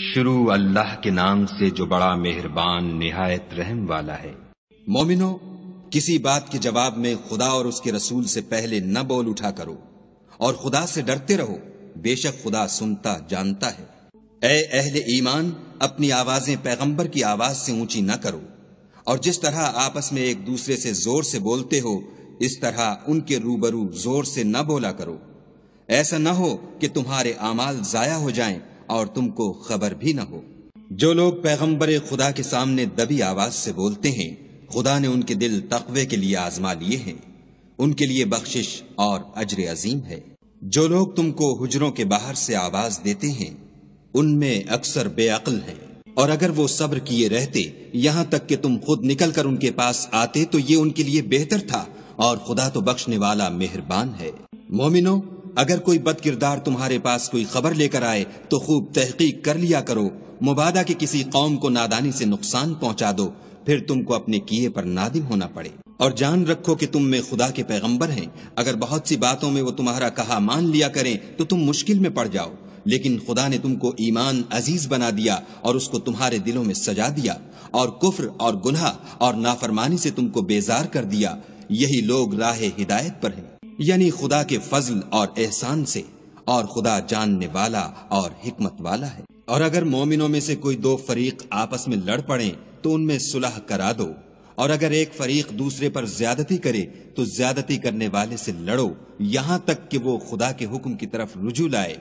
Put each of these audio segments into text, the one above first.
شروع اللہ کے نام سے جو بڑا مہربان نہایت رحم والا ہے۔ مومنو، کسی بات کے جواب میں خدا اور اس کے رسول سے پہلے نہ بول اٹھا کرو، اور خدا سے ڈرتے رہو، بے شک خدا سنتا جانتا ہے۔ اے اہل ایمان، اپنی آوازیں پیغمبر کی آواز سے اونچی نہ کرو، اور جس طرح آپس میں ایک دوسرے سے زور سے بولتے ہو اس طرح ان کے روبرو زور سے نہ بولا کرو، ایسا نہ ہو کہ تمہارے اعمال ضائع ہو جائیں اور تم کو خبر بھی نہ ہو۔ جو لوگ پیغمبر خدا کے سامنے دبی آواز سے بولتے ہیں، خدا نے ان کے دل تقوی کے لیے آزما لیے ہیں، ان کے لیے بخشش اور اجر عظیم ہے۔ جو لوگ تم کو حجروں کے باہر سے آواز دیتے ہیں ان میں اکثر بے عقل ہیں، اور اگر وہ صبر کیے رہتے یہاں تک کہ تم خود نکل کر ان کے پاس آتے تو یہ ان کے لیے بہتر تھا، اور خدا تو بخشنے والا مہربان ہے۔ مومنو، اگر کوئی بد کردار تمہارے پاس کوئی خبر لے کر آئے تو خوب تحقیق کر لیا کرو، مبادا کہ کسی قوم کو نادانی سے نقصان پہنچا دو، پھر تم کو اپنے کیے پر نادم ہونا پڑے۔ اور جان رکھو کہ تم میں خدا کے پیغمبر ہیں، اگر بہت سی باتوں میں وہ تمہارا کہا مان لیا کریں تو تم مشکل میں پڑ جاؤ، لیکن خدا نے تم کو ایمان عزیز بنا دیا اور اس کو تمہارے دلوں میں سجا دیا، اور کفر اور گناہ اور نافرمانی سے تم کو بیزار کر دیا۔ یہی لوگ راہ ہدایت پر ہیں، یعنی خدا کے فضل اور احسان سے، اور خدا جاننے والا اور حکمت والا ہے۔ اور اگر مومنوں میں سے کوئی دو فریق آپس میں لڑ پڑیں تو ان میں صلح کرا دو، اور اگر ایک فریق دوسرے پر زیادتی کرے تو زیادتی کرنے والے سے لڑو یہاں تک کہ وہ خدا کے حکم کی طرف رجوع لائے۔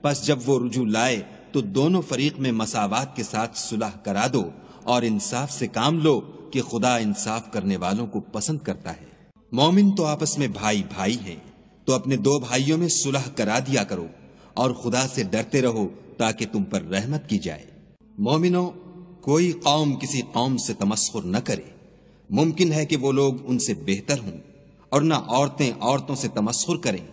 پس جب وہ رجوع لائے تو دونوں فریق میں مساوات کے ساتھ صلح کرا دو، اور انصاف سے کام لو کہ خدا انصاف کرنے والوں کو پسند کرتا ہے۔ مومن تو آپس میں بھائی بھائی ہیں، تو اپنے دو بھائیوں میں صلح کرا دیا کرو، اور خدا سے ڈرتے رہو تاکہ تم پر رحمت کی جائے۔ مومنو، کوئی قوم کسی قوم سے تمسخر نہ کرے، ممکن ہے کہ وہ لوگ ان سے بہتر ہوں، اور نہ عورتیں عورتوں سے تمسخر کریں،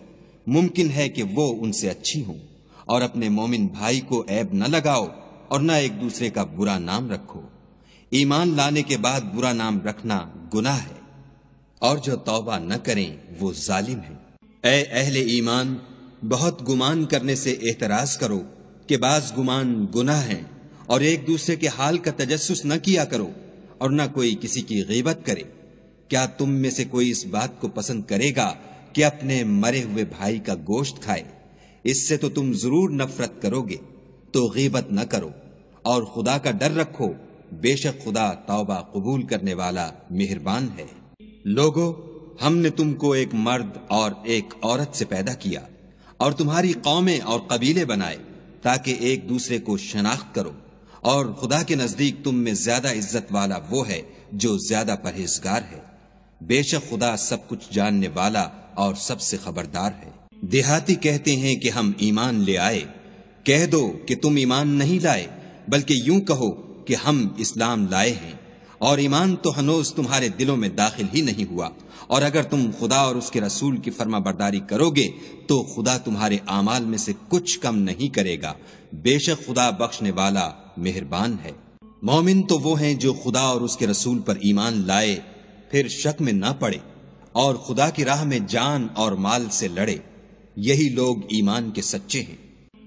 ممکن ہے کہ وہ ان سے اچھی ہوں۔ اور اپنے مومن بھائی کو عیب نہ لگاؤ، اور نہ ایک دوسرے کا برا نام رکھو۔ ایمان لانے کے بعد برا نام رکھنا گناہ ہے، اور جو توبہ نہ کریں وہ ظالم ہیں۔ اے اہل ایمان، بہت گمان کرنے سے احتراز کرو کہ بعض گمان گناہ ہیں، اور ایک دوسرے کے حال کا تجسس نہ کیا کرو، اور نہ کوئی کسی کی غیبت کرے۔ کیا تم میں سے کوئی اس بات کو پسند کرے گا کہ اپنے مرے ہوئے بھائی کا گوشت کھائے؟ اس سے تو تم ضرور نفرت کرو گے، تو غیبت نہ کرو، اور خدا کا ڈر رکھو، بے شک خدا توبہ قبول کرنے والا مہربان ہے۔ لوگو، ہم نے تم کو ایک مرد اور ایک عورت سے پیدا کیا، اور تمہاری قومیں اور قبیلے بنائے تاکہ ایک دوسرے کو شناخت کرو، اور خدا کے نزدیک تم میں زیادہ عزت والا وہ ہے جو زیادہ پرہیزگار ہے۔ بے شک خدا سب کچھ جاننے والا اور سب سے خبردار ہے۔ دیہاتی کہتے ہیں کہ ہم ایمان لے آئے، کہہ دو کہ تم ایمان نہیں لائے، بلکہ یوں کہو کہ ہم اسلام لائے ہیں، اور ایمان تو ہنوز تمہارے دلوں میں داخل ہی نہیں ہوا۔ اور اگر تم خدا اور اس کے رسول کی فرما برداری کرو گے تو خدا تمہارے اعمال میں سے کچھ کم نہیں کرے گا، بے شک خدا بخشنے والا مہربان ہے۔ مومن تو وہ ہیں جو خدا اور اس کے رسول پر ایمان لائے، پھر شک میں نہ پڑے، اور خدا کی راہ میں جان اور مال سے لڑے، یہی لوگ ایمان کے سچے ہیں۔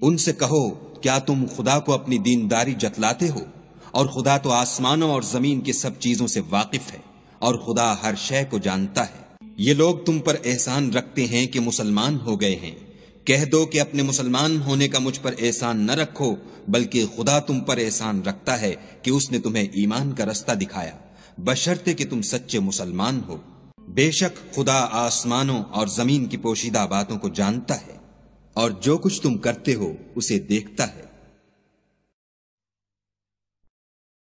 ان سے کہو، کیا تم خدا کو اپنی دینداری جتلاتے ہو؟ اور خدا تو آسمانوں اور زمین کی سب چیزوں سے واقف ہے، اور خدا ہر شے کو جانتا ہے۔ یہ لوگ تم پر احسان رکھتے ہیں کہ مسلمان ہو گئے ہیں، کہہ دو کہ اپنے مسلمان ہونے کا مجھ پر احسان نہ رکھو، بلکہ خدا تم پر احسان رکھتا ہے کہ اس نے تمہیں ایمان کا رستہ دکھایا، بشرطے کہ تم سچے مسلمان ہو۔ بے شک خدا آسمانوں اور زمین کی پوشیدہ باتوں کو جانتا ہے، اور جو کچھ تم کرتے ہو اسے دیکھتا ہے۔